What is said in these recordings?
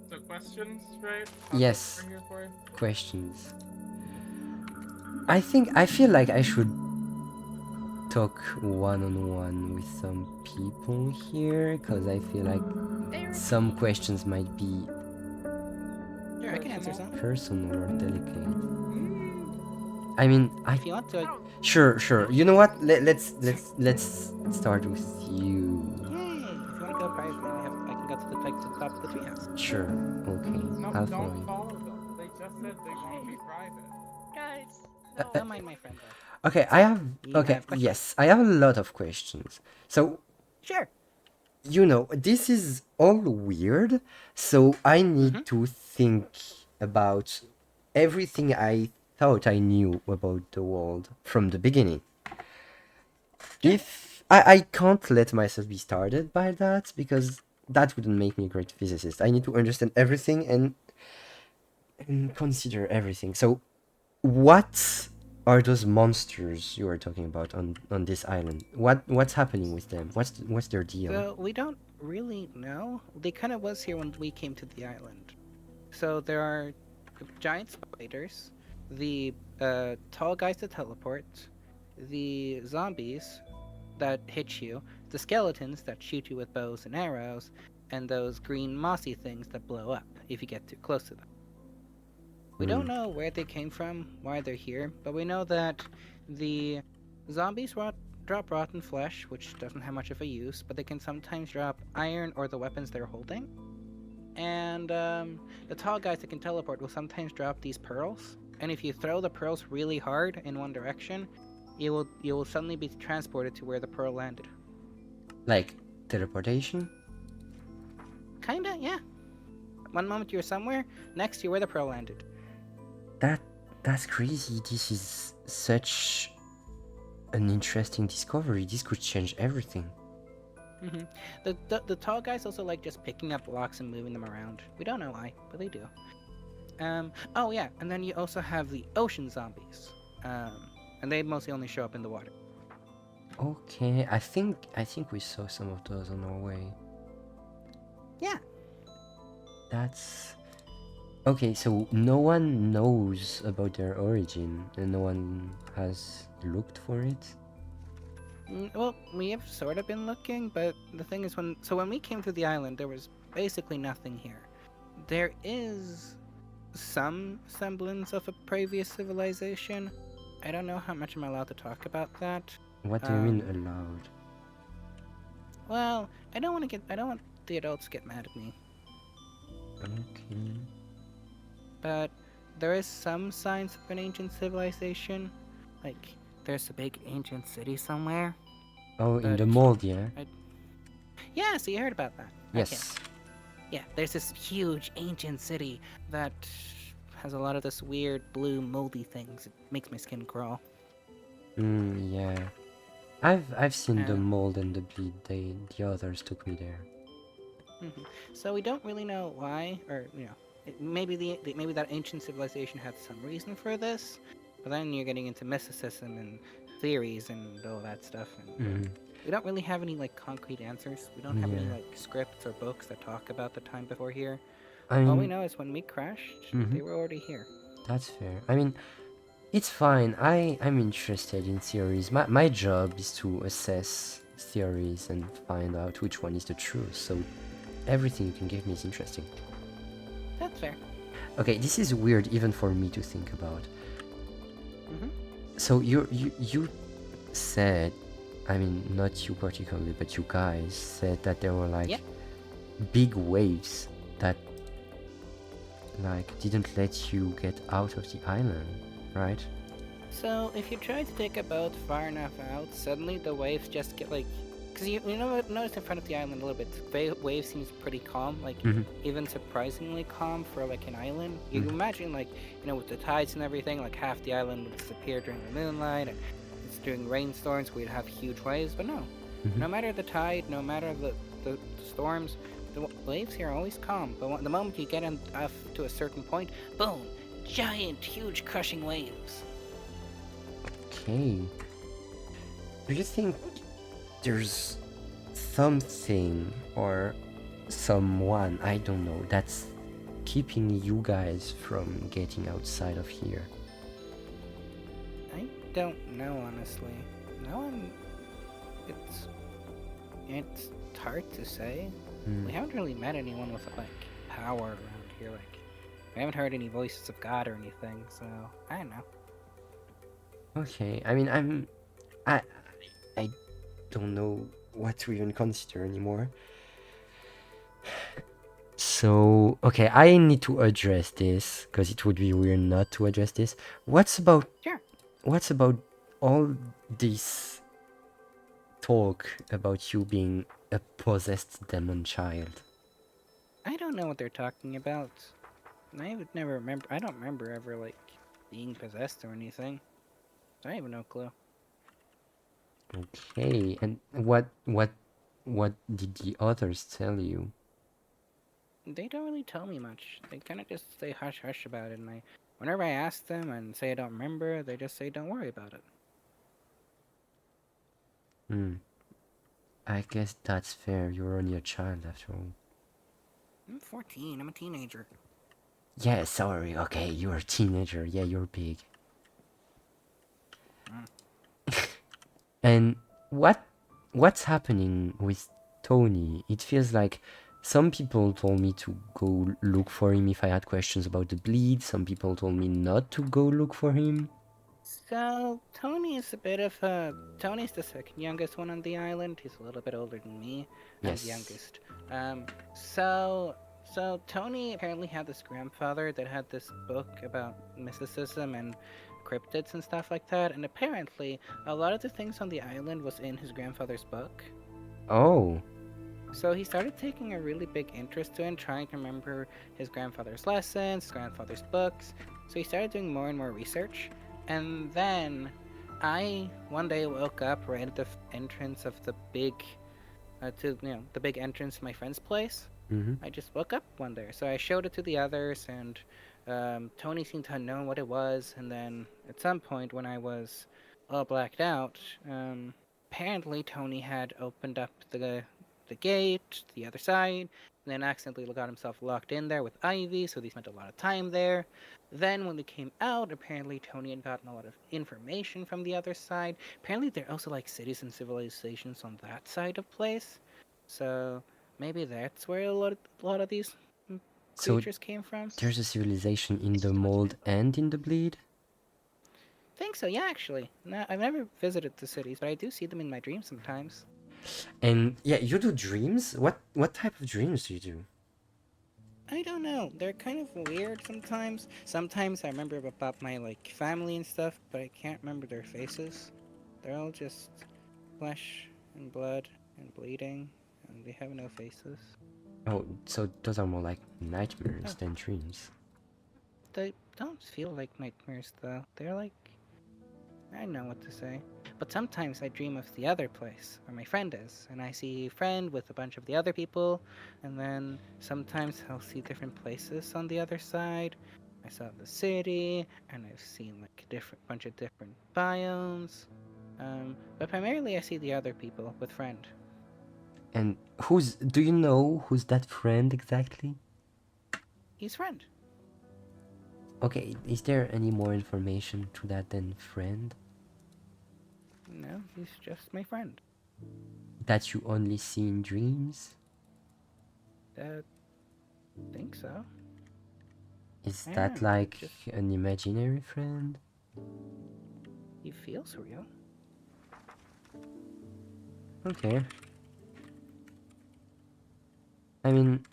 So questions, right? Yes, We're here for? questions. I feel like I should talk one-on-one with some people here, because I feel like some questions might be Sure, I can answer some. personal or delicate. Mm. I mean, I If you want to, sure. You know what? Let's start with you. yay! If you want to go private, I can go to the top of the treehouse. Sure. Okay, No, I'll follow don't you. follow them. They just said they want to be private. Guys, Uh, Don't no. mind my friend though. okay, I have. You Okay, have questions? yes, I have a lot of questions. So Sure. this is all weird. So I Mm-hmm. need to think about everything I thought I knew about the world from the beginning. Sure. If I can't let myself be started by that, because that wouldn't make me a great physicist. I need to understand everything and consider everything. So what are those monsters you are talking about on this island? What's happening with them? What's their deal? So we don't really know. They kind of was here when we came to the island. So there are the giant spiders, the tall guys that teleport, the zombies that hit you, the skeletons that shoot you with bows and arrows, and those green mossy things that blow up if you get too close to them. We don't Hmm. know where they came from, why they're here, but we know that the zombies drop rotten flesh, which doesn't have much of a use, but they can sometimes drop iron or the weapons they're holding. And the tall guys that can teleport will sometimes drop these pearls. And if you throw the pearls really hard in one direction, you will suddenly be transported to where the pearl landed. Like teleportation? Kinda, yeah. One moment you're somewhere, next you're where the pearl landed. That that's crazy. This is such an interesting discovery. This could change everything. hmm The tall guys also like just picking up blocks and moving them around. We don't know why, but they do. Oh yeah, and then you also have the ocean zombies. And they mostly only show up in the water. Okay, I think we saw some of those on our way. Yeah. That's okay. So no one knows about their origin, and no one has looked for it. Well, we have sort of been looking, but the thing is, when we came to the island, there was basically nothing here. There is some semblance of a previous civilization. I don't know how much I'm allowed to talk about that. What do you mean Um, allowed? well, I don't want the adults to get mad at me, Okay. but there is some signs of an ancient civilization. Like, there's a big ancient city somewhere, Oh, in but the mold, yeah. yeah, so you heard about that. Okay. Yes. Yeah, there's this huge ancient city that has a lot of this weird blue moldy things. It makes my skin crawl. Yeah. I've seen the Uh, mold and the bleed. The others took me there. So we don't really know why, or maybe maybe that ancient civilization had some reason for this, but then you're getting into mysticism and theories and all that stuff, and Mm, we don't really have any like concrete answers. We don't have any yeah. like scripts or books that talk about the time before here. I All we mean, know is when we crashed, mhm, they were already here. that's fair. I mean, it's fine. I'm interested in theories. My job is to assess theories and find out which one is the truth. So everything you can give me is interesting. That's fair. Okay, this is weird even for me to think about. hmm So you said, I mean, not you particularly, but you guys said that there were like Yeah. big waves that like didn't let you get out of the island, right? So if you try to take a boat far enough out, suddenly the waves just get like, because you know notice in front of the island a little bit, the wave seems pretty calm, like Mm-hmm. even surprisingly calm for like an island. You Mhm. can imagine like with the tides and everything, like half the island would disappear during the moonlight, and it's during rainstorms we'd have huge waves. But no, Mhm. no matter the tide, no matter the storms, the waves here are always calm. But the moment you get off to a certain point, boom, giant, huge, crushing waves. Okay. Do you think there's something or someone, I don't know, that's keeping you guys from getting outside of here? I don't know, honestly. No one. It's hard to say. Hmm. We haven't really met anyone with like power around here. Like, we haven't heard any voices of God or anything. So I don't know. Okay, I mean, I don't know what to even consider anymore. So, okay, I need to address this because it would be weird not to address this. What's about Sure. all this talk about you being a possessed demon child? I don't know what they're talking about. I would never remember. I don't remember ever like being possessed or anything. So I have no clue. Okay, and what did the others tell you? They don't really tell me much. They kind of just say hush hush about it, and whenever I ask them and say I don't remember, they just say don't worry about it. Hmm, I guess that's fair. You're only a child after all. I'm 14. I'm a teenager. Yeah, sorry. Okay, you're a teenager. Yeah, you're big. Mm. And what's happening with Tony? It feels like some people told me to go look for him if I had questions about the bleed. Some people told me not to go look for him. So Tony is a bit of a. Tony's the second youngest one on the island. He's a little bit older than me. I'm the Yes. youngest. Um, so Tony apparently had this grandfather that had this book about mysticism and cryptids and stuff like that. And apparently, a lot of the things on the island was in his grandfather's book. Oh. So he started taking a really big interest in trying to remember his grandfather's lessons, his grandfather's books. So he started doing more and more research. And then I one day woke up right at the entrance of the big the big entrance to my friend's place. Mm-hmm. I just woke up one day. So I showed it to the others, and Tony seemed to have known what it was. And then at some point, when I was all blacked out, apparently Tony had opened up the gate to the other side, and then accidentally got himself locked in there with Ivy. So he spent a lot of time there. Then when we came out, apparently Tony had gotten a lot of information from the other side. Apparently there are also like cities and civilizations on that side of place. So maybe that's where a lot of these So creatures came from. there's a civilization in the mold and in the bleed? Think so, yeah, actually. No, I've never visited the cities, but I do see them in my dreams sometimes. And yeah, you do dreams? What type of dreams do you do? I don't know. They're kind of weird sometimes. Sometimes I remember about my like family and stuff, but I can't remember their faces. They're all just flesh and blood and bleeding, and they have no faces. Oh, so those are more like nightmares Oh, than dreams. they don't feel like nightmares though. They're like I don't know what to say. But sometimes I dream of the other place where my friend is, and I see a friend with a bunch of the other people, and then sometimes I'll see different places on the other side. I saw the city, and I've seen like a different bunch of different biomes. But primarily I see the other people with friend. And do you know who's that friend exactly? He's friend. Okay, is there any more information to that than friend? No, he's just my friend. That you only see in dreams? I think so. Is I don't that know. like Just an imaginary friend? he feels real. Okay. I mean,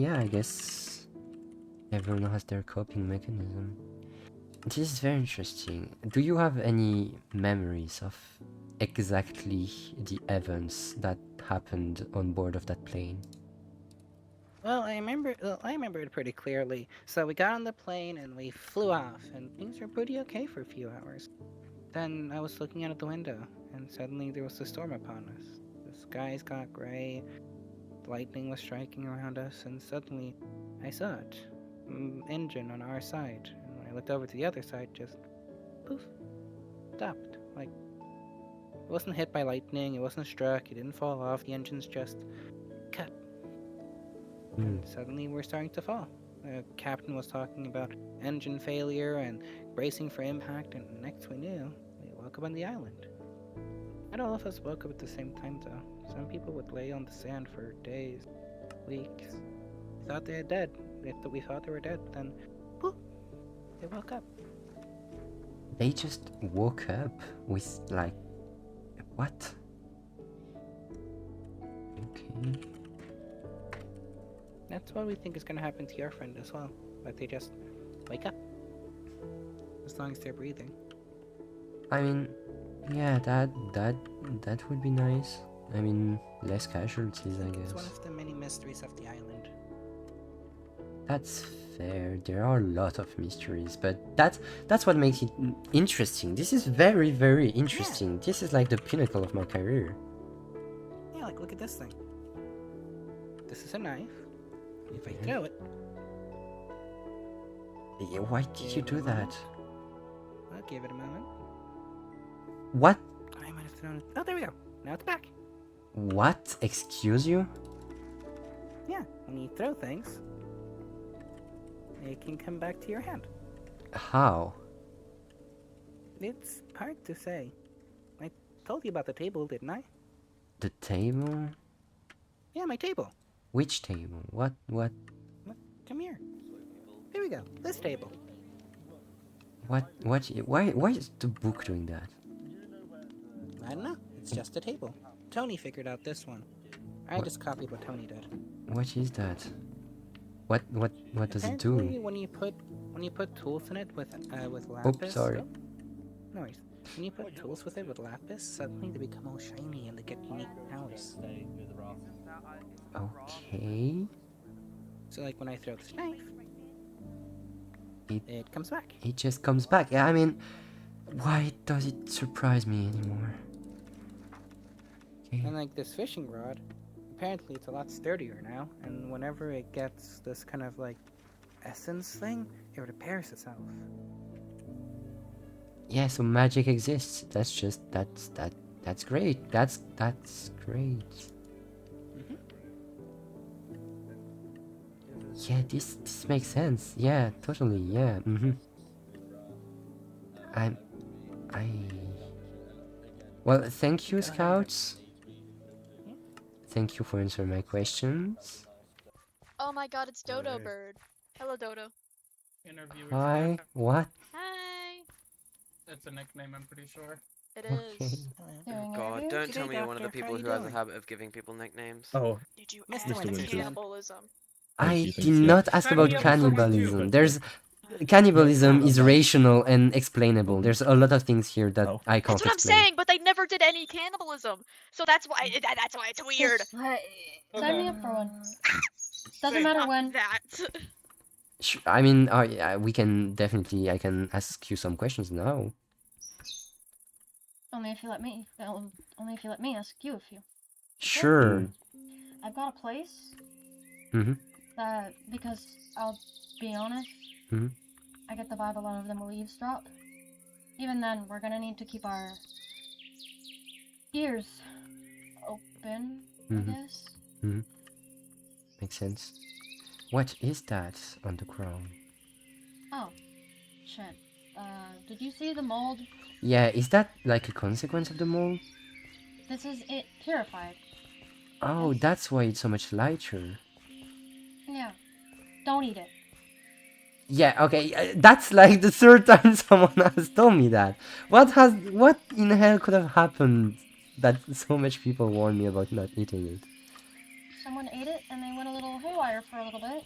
yeah, I guess everyone has their coping mechanism. This is very interesting. Do you have any memories of exactly the events that happened on board of that plane? Well, I remember it pretty clearly. So we got on the plane and we flew off, and things were pretty okay for a few hours. Then I was looking out of the window, and suddenly there was a storm upon us. The skies got gray, lightning was striking around us, and suddenly I saw it. Engine on our side, and when I looked over to the other side, just poof, stopped. Like it wasn't hit by lightning, it wasn't struck, it didn't fall off. The engine's just cut. Hmm. Suddenly we're starting to fall. The captain was talking about engine failure and bracing for impact, and next we knew, we woke up on the island. Not all of us woke up at the same time, though. Some people would lay on the sand for days, weeks. We thought they had dead. We thought they were dead. Then, poof, they woke up. They just woke up with like what? Okay. That's what we think is going to happen to your friend as well. But they just wake up. As long as they're breathing. I mean, yeah, that would be nice. I mean, less casualties, I It's one guess. of the many mysteries of the island. That's fair. There are a lot of mysteries, but that's what makes it interesting. This is very, very interesting. This is like the pinnacle of my career. Yeah, like look at this thing. This is a knife. If I Yeah. throw it, Yeah, why did you do that? I'll give it a moment. What? I might have thrown it. Oh, there we go. Now it's back. What? Excuse you? Yeah, when you throw things, it can come back to your hand. How? It's hard to say. I told you about the table, didn't I? The table? Yeah, my table. Which table? What? Come here. Here we go. This table. Why is the book doing that? I don't know. It's just a table. Tony figured out this one. I What? just copied what Tony did. What is that? What does it Apparently, do? when you put tools in it with lapis. sorry. Oh, no worries. When you put tools with it with lapis, suddenly they become all shiny and they get unique powers. Okay. So, like when I throw this knife, It- it comes back. It just comes back. Yeah, I mean, why does it surprise me anymore? Okay. And like this fishing rod, apparently it's a lot sturdier now. And whenever it gets this kind of like essence thing, it repairs itself. Yeah, so magic exists. That's great. That's great. Mhm. Yeah, this makes sense. Yeah, totally. Yeah. I Well, thank you, Go ahead. scouts. Yeah. Thank you for answering my questions. Oh my god, it's Dodo Hey. Bird. Hello, Dodo. Interviewers. Hi. What? Hi. It's a nickname, I'm pretty sure. It Okay. is. Oh God, interviews? don't G'day, tell me you're one of the doctor. How people you who has a doing? habit of giving people nicknames. Oh, Did you Mr. ask Winston. cannibalism? I few did things, yeah. not ask Sign about me up for someone cannibalism. too. There's cannibalism is No. rational and explainable. There's a lot of things here that Oh. I can't That's what I'm explain. saying, but they never did any cannibalism. So that's why it's weird. Just sign me up for one. Doesn't Same. matter Not when. that. I mean, yeah, we can definitely. I can ask you some questions now. Only if you let me. Only if you let me ask you a few. Sure. I've got a place. Mhm. That because I'll be honest. Mhm. I get the vibe a lot of them will eavesdrop. Even then, we're gonna need to keep our ears open. I Mhm. guess. Makes sense. What is that on the ground? Oh, shit. Did you see the mold? Yeah, is that like a consequence of the mold? This is it purified. Oh, that's why it's so much lighter. Yeah. Don't eat it. Yeah, okay, that's like the third time someone has told me that. What in hell could have happened that so much people warned me about not eating it? Someone ate it and they went a little haywire for a little bit.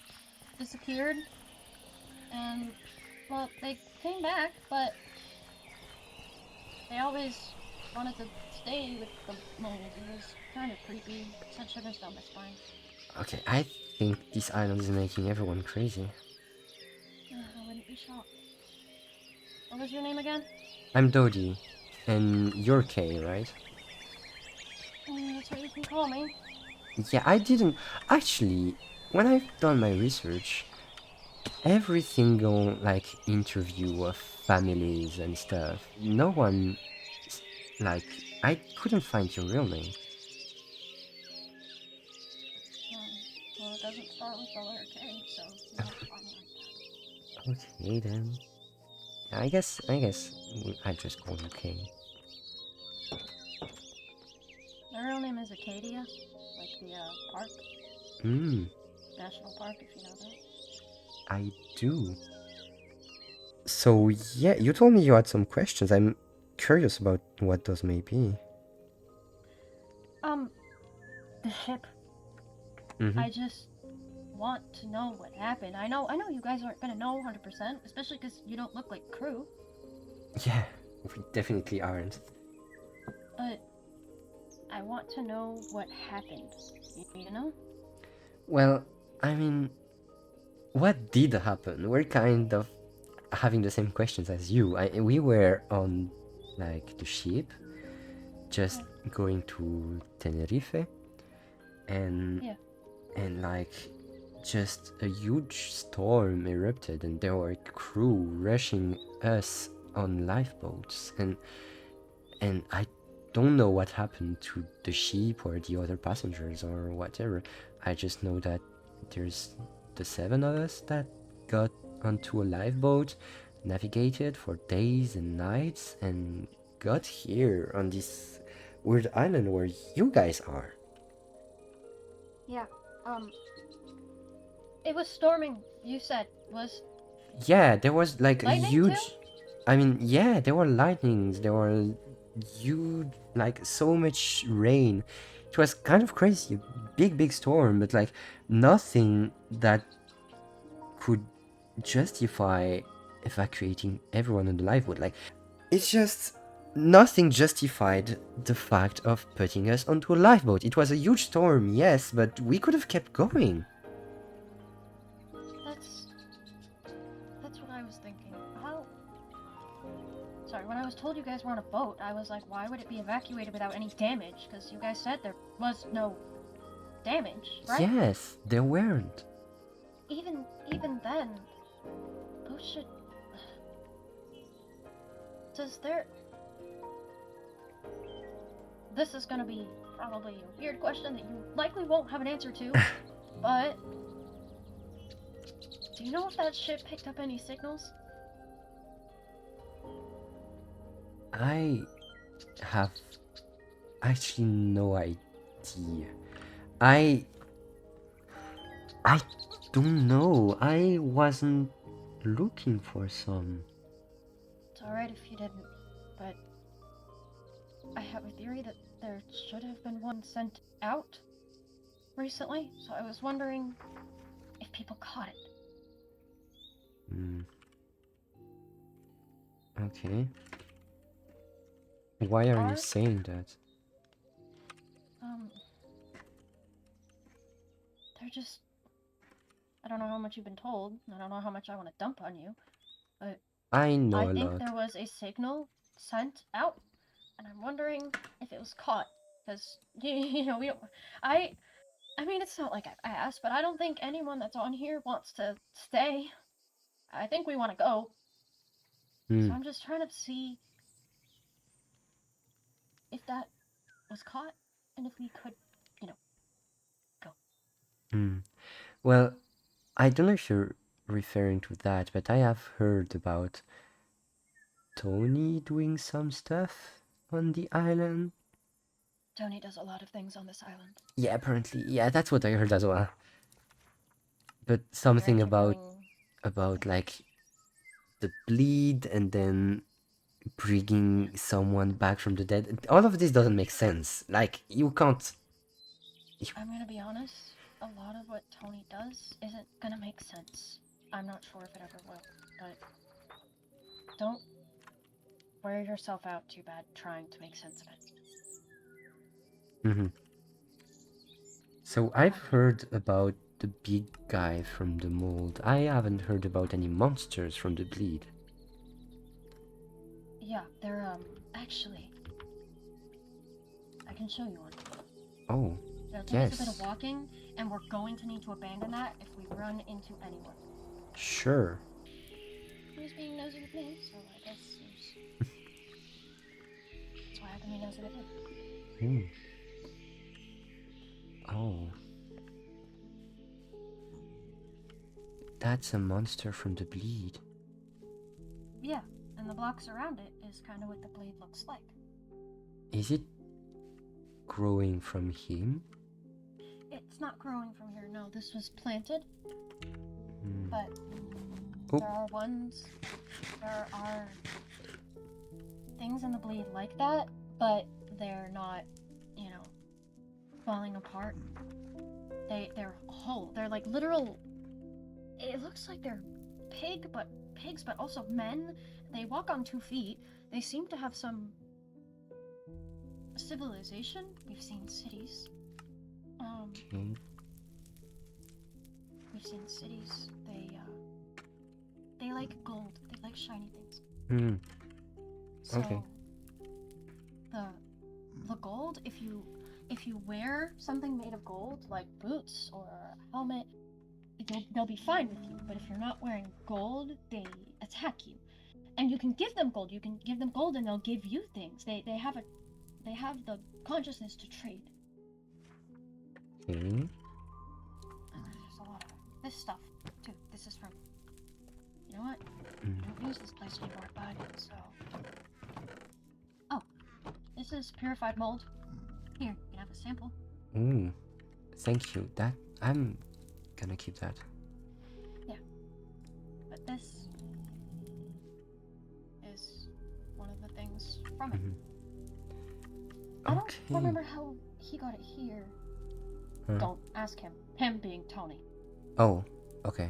Disappeared. And, well, they came back, but they always wanted to stay with the mold. It was kind of creepy. Said sugars down my spine. Okay, I think this island is making everyone crazy. I wouldn't be shocked. What was your name again? I'm Dodie, and you're Kay, right? That's what you can call me. Yeah, I didn't... Actually, when I've done my research, every single, like, interview of families and stuff, no one... Like, I couldn't find your real name. Well, it doesn't stop start with the letter K, so you have to find me like that. Okay then. I guess I just call you K. My real name is Acadia, like the park, Hmm, national park, if you know that. I do. So yeah, you told me you had some questions. I'm curious about what those may be. The ship. Mm-hmm. I just want to know what happened. I know you guys aren't gonna know 100%, especially because you don't look like crew. Yeah, we definitely aren't. But I want to know what happened. You know? Well, I mean, what did happen? We're kind of having the same questions as you. We were on like the ship, just going to Tenerife, and Yeah. and like just a huge storm erupted, and there were crew rushing us on lifeboats, and I don't know what happened to the ship or the other passengers or whatever. I just know that there's the 7 of us that got onto a lifeboat, navigated for days and nights, and got here on this weird island where you guys are. Yeah. It was storming. You said was Yeah, there was like a lightning huge. too? I mean, yeah, there were lightnings, there were huge, like so much rain. It was kind of crazy, big storm, but like nothing that could justify evacuating everyone on the lifeboat. Like, it's just nothing justified the fact of putting us onto a lifeboat. It was a huge storm, yes, but we could have kept going. That's what I was thinking. How? Sorry, when I was told you guys were on a boat, I was like, why would it be evacuated without any damage? Because you guys said there was no damage, right? Yes, there weren't. Even then, those should. Does there? This is gonna be probably a weird question that you likely won't have an answer to, but do you know if that ship picked up any signals? I have actually no idea. I I don't know. I wasn't looking for some. It's alright if you didn't, but I have a theory that there should have been one sent out recently, so I was wondering if people caught it. Hmm. Okay. Why are you Are, saying that? um, they're just. I don't know how much you've been told, I don't know how much I want to dump on you, but I know I a think lot. there was a signal sent out, and I'm wondering if it was caught, because, you know, we don't. I mean, it's not like I've asked, but I don't think anyone that's on here wants to stay. I think we want to go. Hmm. So I'm just trying to see if that was caught and if we could, you know, go. Hmm. Well, I don't know if you're referring to that, but I have heard about Tony doing some stuff on the island. Tony does a lot of things on this island. Yeah, apparently. Yeah, that's what I heard as well. But something Parents are about doing. like the bleed and then bringing someone back from the dead. All of this doesn't make sense. Like, you can't. I'm gonna be honest, a lot of what Tony does isn't gonna make sense. I'm not sure if it ever will, but don't wear yourself out too bad trying to make sense of it. Mm-hmm. So I've heard about the big guy from the mold. I haven't heard about any monsters from the bleed. Yeah, they're, actually, I can show you one. Oh, It'll take us a bit of yes. walking, and we're going to need to abandon that if we run into anyone. Sure. He was being nosy with me, so I guess that's why I can be nosy with him. Oh. That's a monster from the bleed. Yeah, and the blocks around it is kind of what the blade looks like. Is it growing from him? It's not growing from here, no. This was planted, Hmm. but Oh. there are things in the blade like that, but they're not, falling apart. They're whole. They're like literal. It looks like they're pigs, but also men. They walk on 2 feet. They seem to have some civilization. We've seen cities. Okay. We've seen cities. They like gold. They like shiny things. Hmm. So Okay. the gold, if you wear something made of gold, like boots or a helmet, they'll be fine with you. But if you're not wearing gold, they attack you. And you can give them gold. You can give them gold, and they'll give you things. They have the consciousness to trade. Okay. There's a lot of this stuff too. This is from. You know what? I don't use this place anymore, but so. Oh, this is purified mold. Here, you can have a sample. Ooh. Thank you. That I'm gonna keep that. But this is one of the things from it. Mhm. I don't Okay. remember how he got it here. Huh. Don't ask him. Him being Tony. Oh. Okay.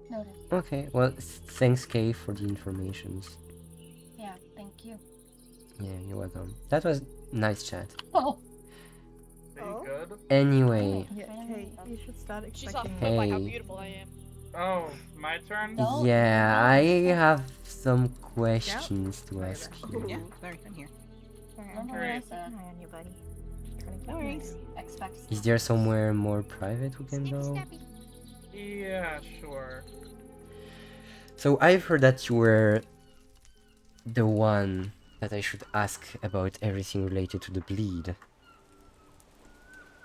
Noted. Okay. Well, thanks, Kay, for the informations. Yeah, thank you. Yeah, you're welcome. That was nice chat. Oh, Are you Oh. good? Anyway. Yeah, hey, you should start She's off expecting. put by how Hey. beautiful I am. Oh, my turn? No. Yeah, no, I it's- have some questions to Sorry ask about you. that. Yeah, sorry, I'm here. Remember what I Alright. said? Keep an eye on you, buddy. Trying to keep No an eye worries. on you. Expect. Is there somewhere more private we can Snippy go? snappy. Yeah, sure. So I've heard that you were the one that I should ask about everything related to the bleed.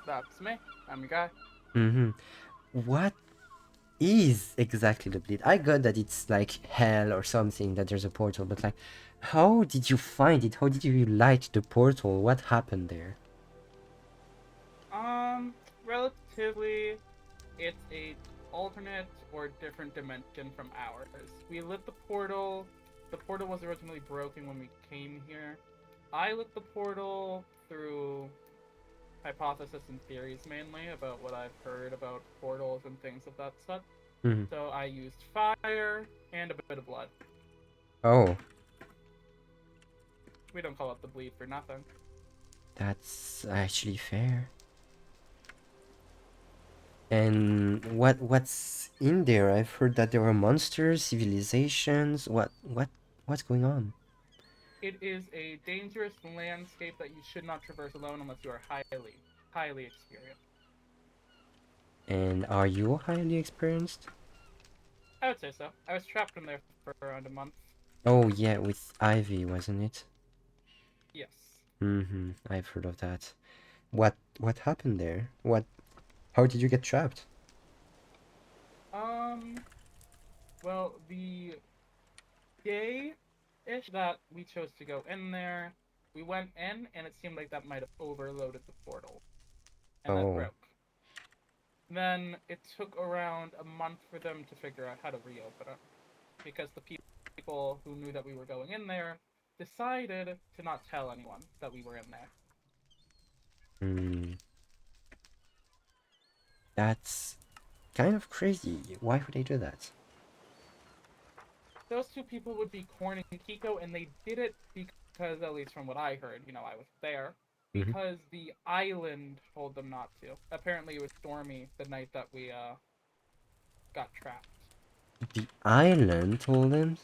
That's me. I'm your guy. Mm-hmm. What is exactly the bleed? I got that it's like hell or something, that there's a portal, but like, how did you find it? How did you light the portal? What happened there? Relatively, it's a alternate or different dimension from ours. We lit the portal. The portal was originally broken when we came here. I lit the portal through hypothesis and theories mainly about what I've heard about portals and things of that such. Mm-hmm. So I used fire and a bit of blood. Oh, We don't call it the bleed for nothing. that's actually fair. And what's in there? I've heard that there were monsters, civilizations. What's going on? It is a dangerous landscape that you should not traverse alone unless you are highly experienced. And are you highly experienced? I would say so. I was trapped in there for around a month. Oh yeah, with Ivy, wasn't it? Yes. Mm-hmm. I've heard of that. What happened there? How did you get trapped? Well, the day-ish that we chose to go in there, we went in, and it seemed like that might have overloaded the portal. And that Oh. broke. Then it took around a month for them to figure out how to reopen it. Because the people who knew that we were going in there decided to not tell anyone that we were in there. Hmm. That's kind of crazy. Why would they do that? Those two people would be Korn and Kiko, and they did it because, at least from what I heard, I was there, Mhm. because the island told them not to. Apparently it was stormy the night that we, got trapped. The island told them?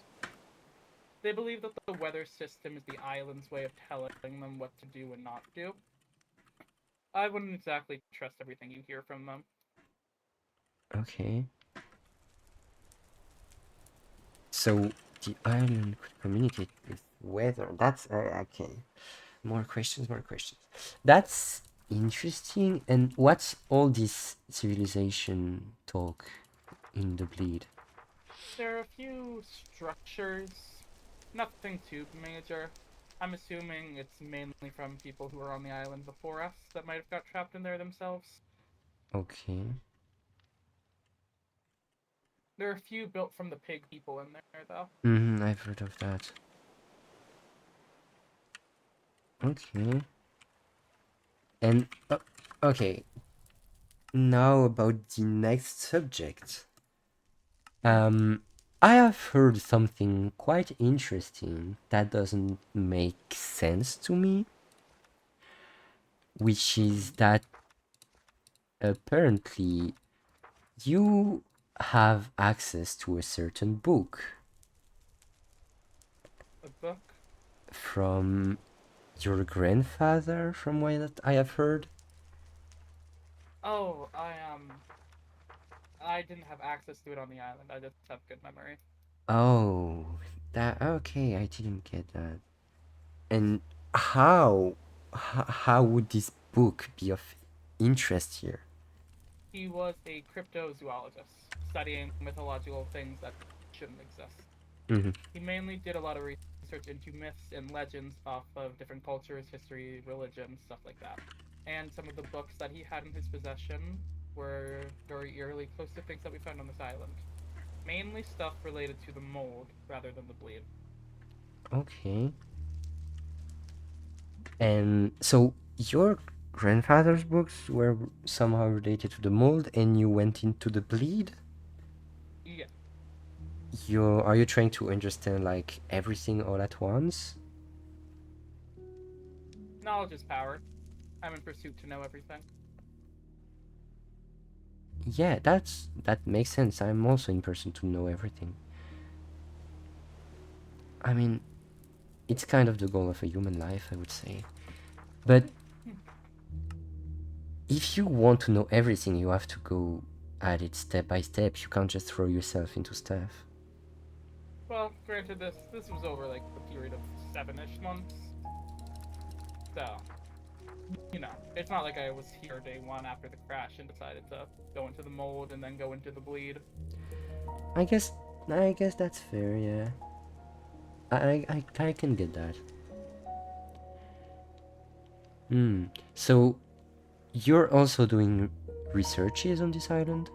They believe that the weather system is the island's way of telling them what to do and not do. I wouldn't exactly trust everything you hear from them. Okay. So the island could communicate with weather. That's okay. More questions, more questions. That's interesting. And what's all this civilization talk? in the bleed? There are a few structures, nothing too major. I'm assuming it's mainly from people who were on the island before us that might have got trapped in there themselves. Okay. There are a few built from the pig people in there, though. I've heard of that. Okay. And okay. Now about the next subject. I have heard something quite interesting that doesn't make sense to me, which is that apparently you have access to a certain book A book? from your grandfather, from what I have heard. Oh, I didn't have access to it on the island. I just have good memory. Oh, that okay. I didn't get that. And how would this book be of interest here? He was a cryptozoologist, studying mythological things that shouldn't exist. Mm-hmm. He mainly did a lot of research into myths and legends off of different cultures, history, religion, stuff like that. And some of the books that he had in his possession were very eerily close to things that we found on this island. Mainly stuff related to the mold rather than the bleed. Okay. And so your grandfather's books were somehow related to the mold, and you went into the bleed. Yeah. Are you trying to understand like everything all at once? Knowledge is power. I'm in pursuit to know everything. Yeah, that makes sense. I'm also in person to know everything. I mean, it's kind of the goal of a human life, I would say. But if you want to know everything, you have to go at it step by step. You can't just throw yourself into stuff. Well, granted, this was over like a period of 7-ish months. So, it's not like I was here day one after the crash and decided to go into the mold and then go into the bleed. I guess that's fair, yeah. I can get that. So you're also doing researches on this island?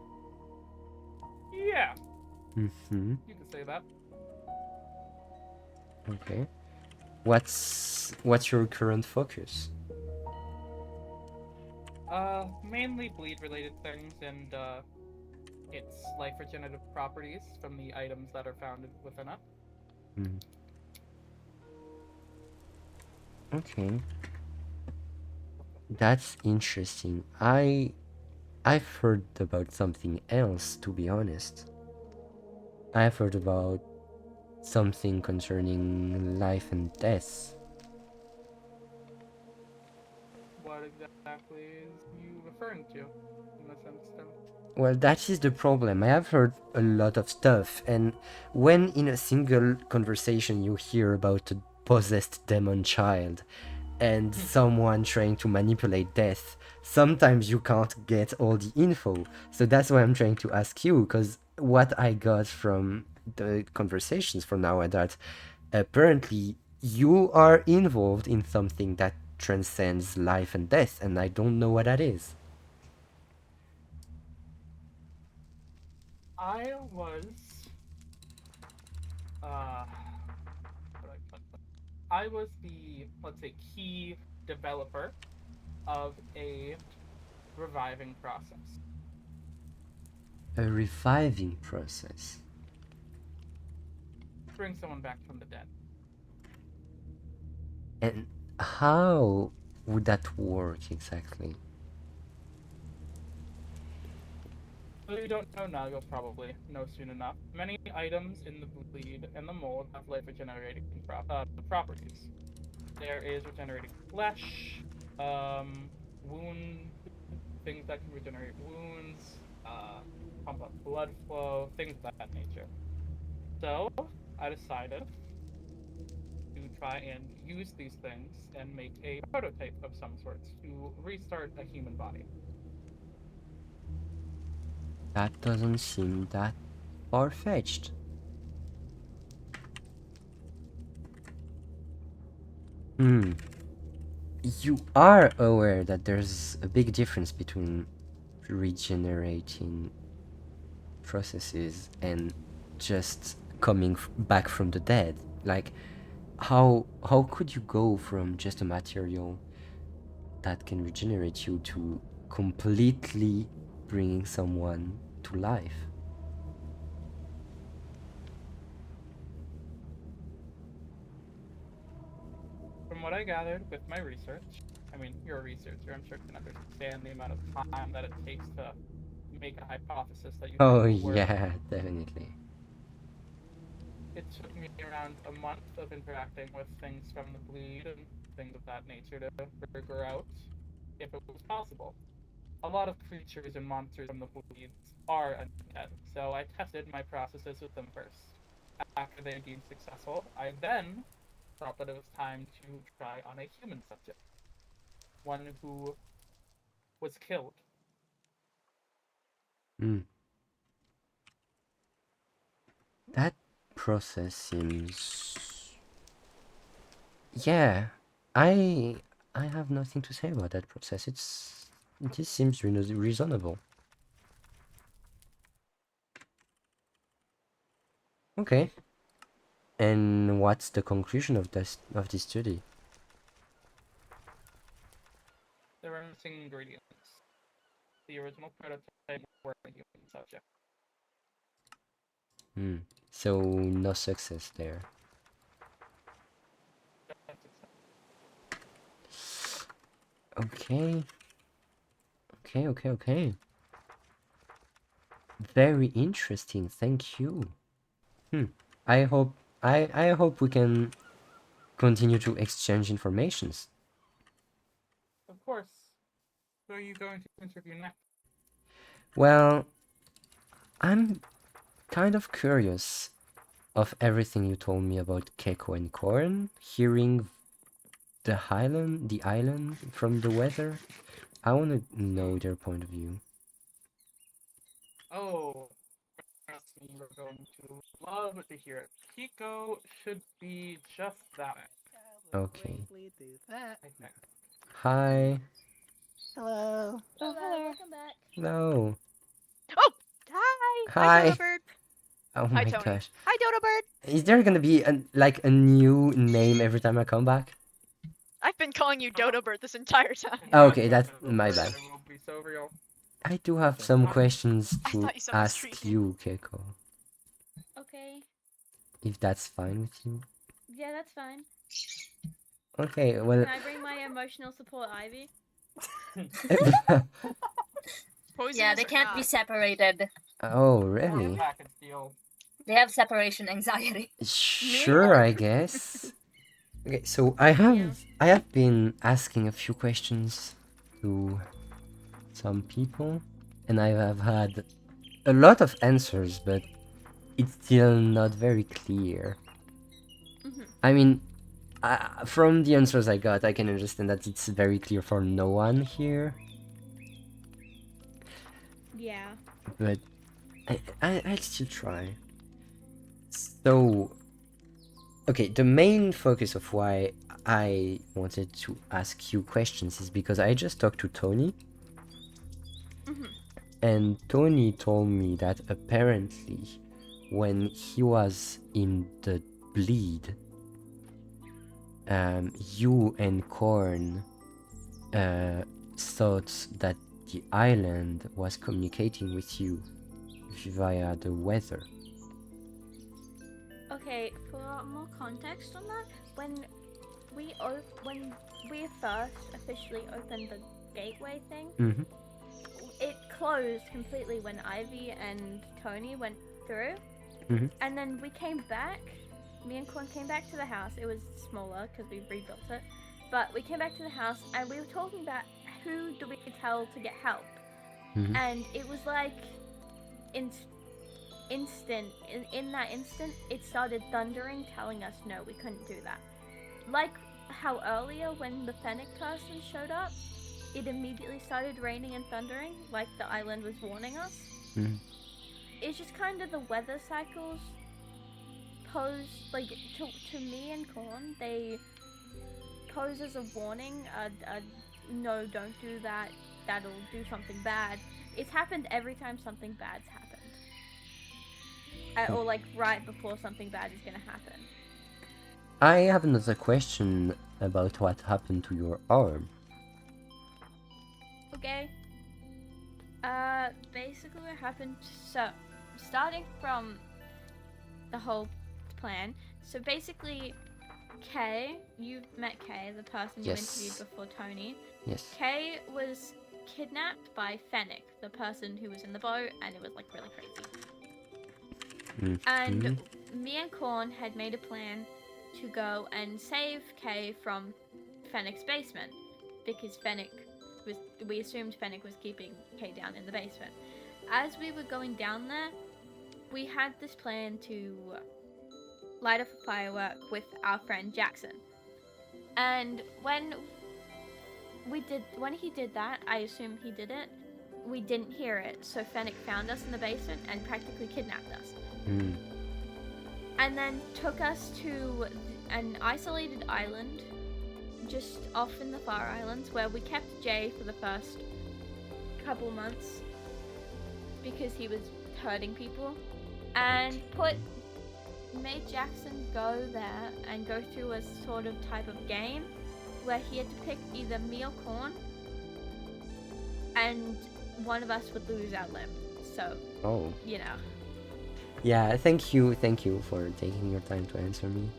Yeah, Mm-hmm. you could say that. Okay. What's your current focus? Mainly bleed-related things and its life regenerative properties from the items that are found within it. Mm. Okay. That's interesting. I've heard about something else, to be honest. I've heard about something concerning life and death. What exactly is you referring to in this instance? Well, that is the problem. I have heard a lot of stuff, and when in a single conversation you hear about a possessed demon child and someone trying to manipulate death, sometimes you can't get all the info. So that's why I'm trying to ask you, because what I got from the conversations for now are that apparently you are involved in something that transcends life and death, and I don't know what that is. I was, uh, how do I put this? I was the, let's say, key developer of a reviving process. A reviving process. Bring someone back from the dead. And how would that work exactly? So you don't know now, you'll probably know soon enough. Many items in the bleed and the mold have life regenerating properties. There is regenerating flesh, wound, things that can regenerate wounds, pump up blood flow, things of that nature. So I decided to try and use these things and make a prototype of some sorts to restart a human body. That doesn't seem that far-fetched. Hmm. You are aware that there's a big difference between regenerating processes and just coming back from the dead. Like, how could you go from just a material that can regenerate you to completely bringing someone to life? From what I gathered with my research, I mean, you're a researcher, I'm sure you can understand the amount of time that it takes to make a hypothesis that you Oh think will work. yeah, definitely. It took me around a month of interacting with things from the bleed and things of that nature to figure out if it was possible. A lot of creatures and monsters from the bleeds are undead, so I tested my processes with them first. After they deemed successful, I then thought that it was time to try on a human subject, one who was killed. Hmm. That process seems... Yeah, I I have nothing to say about that process. It seems reasonable. Okay. And what's the conclusion of this study? There were missing ingredients. The original prototype were a human subject. Hmm. So no success there. Okay. Okay. Very interesting. Thank you. Hmm. I hope I hope we can continue to exchange informations. Of course. Who are you going to interview next? Well, I'm kind of curious of everything you told me about Keiko and Corn, hearing the island from the weather. I want to know their point of view. Oh, trust me, you're going to love to hear it. Kiko should be just that. Okay. Bravely do that. I think. Hi. Hello. Oh, hello. Welcome back. Hello. Oh, hi. Hi, Hi. Dodo Bird. Oh Hi, my Tony. gosh. Hi, Dodo Bird. Is there gonna be like a new name every time I come back? I've been calling you Dodo Bird this entire time. Okay, that's my bad. It will be so real. I do have some questions I to thought you said my street ask name. you, Keiko, Okay. if that's fine with you. Yeah, that's fine. Okay, well, Can I bring my emotional support, Ivy? Poisonous Yeah, they or can't be not? separated. oh, Or a really? package deal. They have separation anxiety. Sure, I guess. Okay, so I have been asking a few questions to some people, and I have had a lot of answers, but it's still not very clear. I mean, from the answers I got, I can understand that it's very clear for no one here, Yeah. but I'll still try. So, okay, the main focus of why I wanted to ask you questions is because I just talked to Tony, and Tony told me that apparently when he was in the bleed, you and Korn thought that the island was communicating with you via the weather. Okay, for more context on that, when we first officially opened the gateway thing, Mm-hmm. it closed completely when Ivy and Tony went through. Mhm. And then we came back. Me and Corn came back to the house. It was smaller because we rebuilt it. But we came back to the house and we were talking about who do we tell to get help. Mhm. And it was like instant. In that instant, it started thundering, telling us no, we couldn't do that. Like how earlier when the Fennec person showed up, it immediately started raining and thundering, like the island was warning us. Mhm. it's just kind of the weather cycles pose, like, to me and Corn, they pose as a warning, no, don't do that, that'll do something bad. It's happened every time something bad's happened. Or like right before something bad is gonna happen. I have another question about what happened to your arm. Okay. Basically what happened, so, starting from the whole plan, so basically, Kay, you've met Kay, the person you interviewed Yes. before Tony. Yes. Kay was kidnapped by Fennec, the person who was in the boat, and it was like really crazy. And Mhm. me and Korn had made a plan to go and save Kay from Fennec's basement, because we assumed Fennec was keeping Kay down in the basement. As we were going down there, we had this plan to light off a firework with our friend Jackson. And when he did that, I assume he did it, we didn't hear it, so Fennec found us in the basement and practically kidnapped us. Mm. And then took us to an isolated island just off in the Far Islands, where we kept Jay for the first couple months because he was hurting people, and made Jackson go there and go through a sort of type of game where he had to pick either me or Corn, and one of us would lose our limb. So, Oh. you know. Yeah, thank you for taking your time to answer me.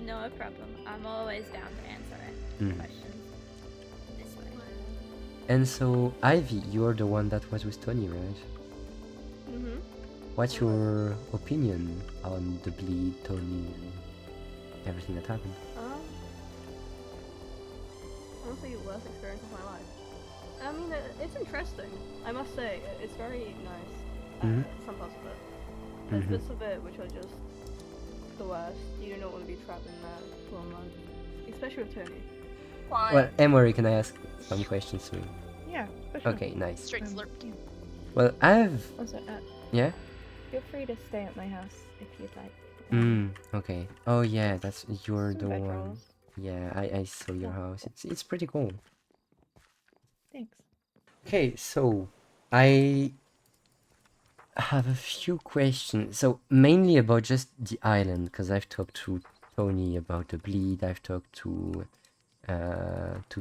No problem. I'm always down to answer questions this way. And so, Ivy, you're the one that was with Tony, right? Mm-hmm. What's your opinion on the bleed, Tony, and everything that happened? Honestly, the worst experience of my life. I mean, it's interesting. I must say, it's very nice. Some parts of it. There's bits of it which are just the worst. You do not want to be trapped in that for long life, especially with Tony. Why? Well, Emory, can I ask some questions to you? Yeah, for sure. Okay, nice. Straight slurp. Well, I've... Also, Yeah? feel free to stay at my house if you'd like. Okay. Oh yeah, you're Some the one. bedrolls. Yeah, I saw your house. It's pretty cool. Thanks. Okay, so I have a few questions. So mainly about just the island, because I've talked to Tony about the bleed. I've talked to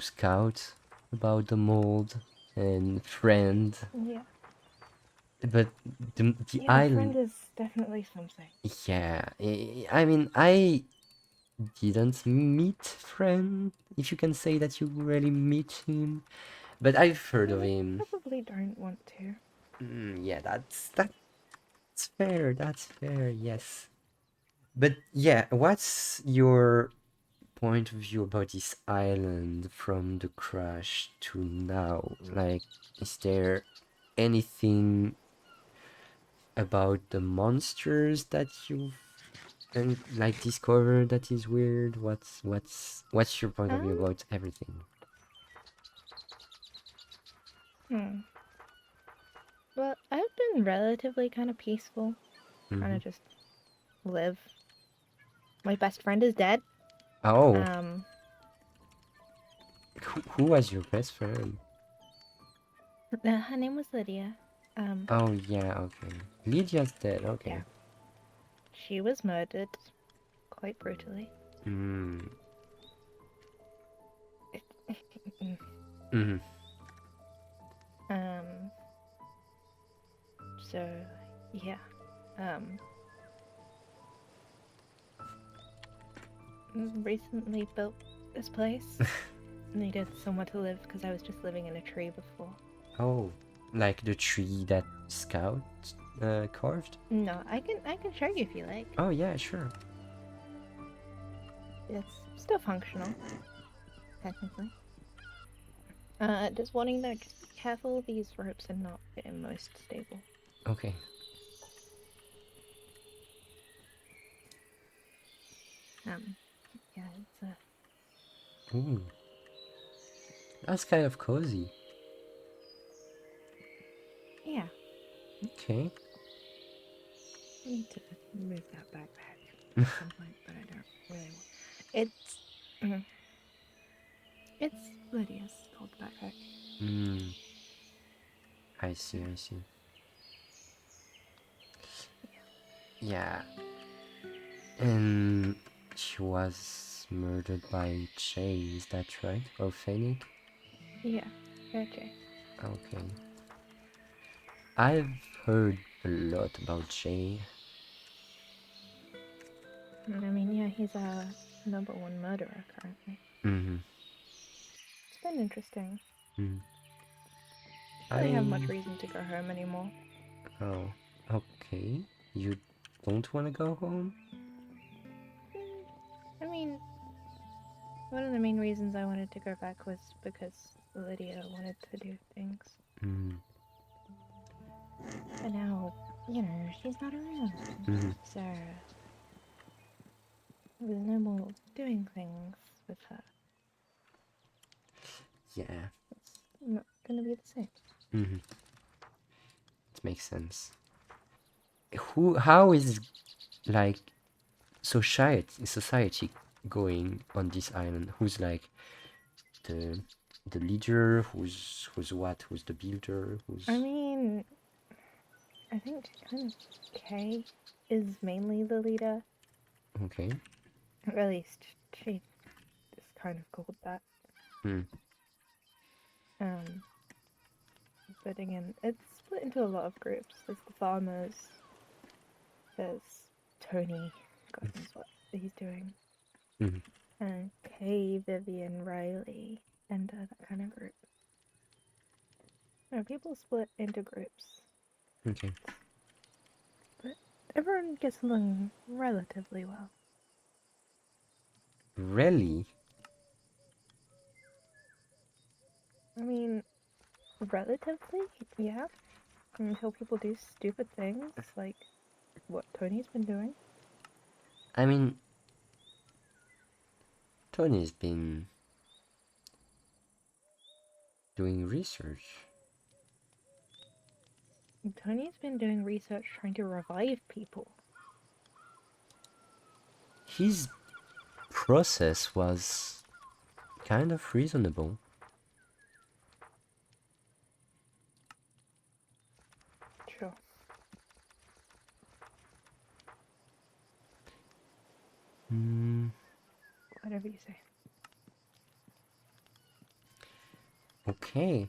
Scout about the mold and friend. Yeah. But the Yeah, island. friend is definitely something. Yeah, I mean, I didn't meet friend, if you can say that you really meet him, but I've heard of him. Probably don't want to. Yeah, that's fair. That's fair. Yes, but yeah, what's your point of view about this island from the crash to now? Like, is there anything about the monsters that you've and like discovered that is weird? What's your point of view about everything? Well, I've been relatively kind of peaceful. Kind of just live. My best friend is dead. Oh, who was your best friend? Her name was Lydia. Oh yeah, okay. Lydia's dead. Okay. Yeah. She was murdered quite brutally. Mm. So yeah. Recently built this place. Needed somewhere to live because I was just living in a tree before. Oh, like the tree that Scout carved? No, I can show you if you like. Oh yeah, sure. It's still functional, technically. Just wanting that, just be careful, these ropes are not the most stable. Okay. Yeah, it's Ooh. That's kind of cozy. yeah. Okay. I need to move that backpack at some point, but I don't really want. It's Lydia's old backpack. I see. Yeah. And she was murdered by Jay, is that right? Or Fennec? Yeah, okay. Okay. I've heard a lot about Jay. I mean, yeah, he's our #1 murderer currently. Mm-hmm. It's been interesting. Mm. I don't have much reason to go home anymore. Oh, okay. You don't want to go home? I mean, one of the main reasons I wanted to go back was because Lydia wanted to do things. Mm. But now, she's not around. Mm-hmm. So, there's no more doing things with her. Yeah. It's not gonna be the same. Mm-hmm. It makes sense. How is, like, society going on this island? Who's like the leader? Who's what? Who's the builder? Who's... I mean, I think Kay is mainly the leader. Okay. Or at least she is kind of called that. Mm. But again, it's split into a lot of groups. There's the farmers. There's Tony. God knows what he's doing. Mm. And Kay, Vivian, Riley, and that kind of group. People split into groups. Okay. But everyone gets along relatively well. Really? I mean, relatively, yeah. Until people do stupid things, like what Tony's been doing. I mean, Tony's been doing research. Tony's been doing research trying to revive people. His process was kind of reasonable. Sure. Whatever you say. Okay.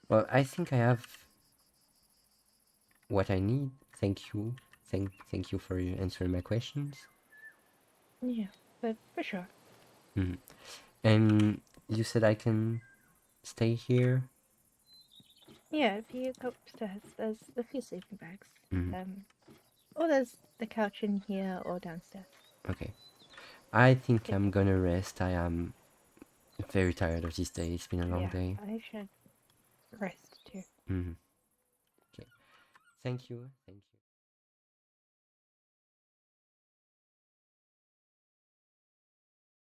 Well, I think I have what I need. Thank you. Thank you for answering my questions. Yeah, but for sure. And you said I can stay here? Yeah, if you go upstairs, there's a few sleeping bags. Mm. Or there's the couch in here or downstairs. Okay. I think I'm gonna rest. I am very tired of this day. It's been a long day. I should rest too. Okay. Thank you.